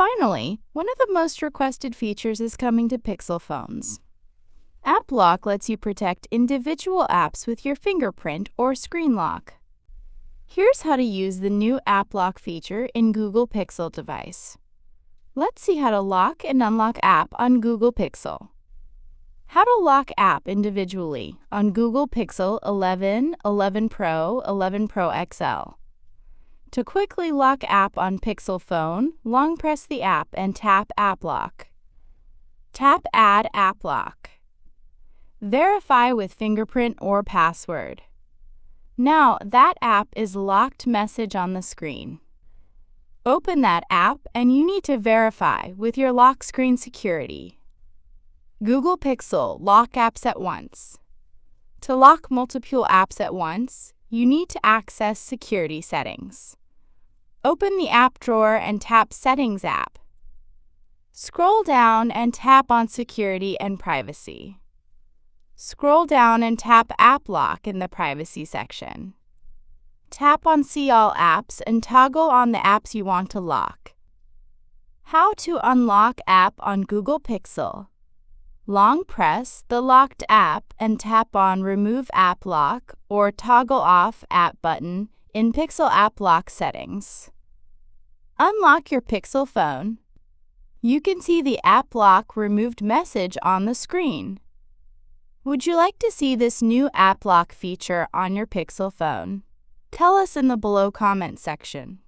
Finally, one of the most requested features is coming to Pixel phones. App Lock lets you protect individual apps with your fingerprint or screen lock. Here's how to use the new App Lock feature in Google Pixel device. Let's see how to lock and unlock app on Google Pixel. How to lock app individually on Google Pixel 11, 11 Pro, 11 Pro XL. To quickly lock app on Pixel phone, long press the app and tap App Lock. Tap Add App Lock. Verify with fingerprint or password. Now that app is locked message on the screen. Open that app and you need to verify with your lock screen security. Google Pixel Lock Apps at Once. To lock multiple apps at once, you need to access Security Settings. Open the app drawer and tap Settings app. Scroll down and tap on Security and Privacy. Scroll down and tap App Lock in the Privacy section. Tap on See All Apps and toggle on the apps you want to lock. How to unlock app on Google Pixel. Long press the locked app and tap on Remove App Lock or Toggle Off App button in Pixel App Lock settings. Unlock your Pixel phone. You can see the App Lock removed message on the screen. Would you like to see this new App Lock feature on your Pixel phone? Tell us in the below comment section.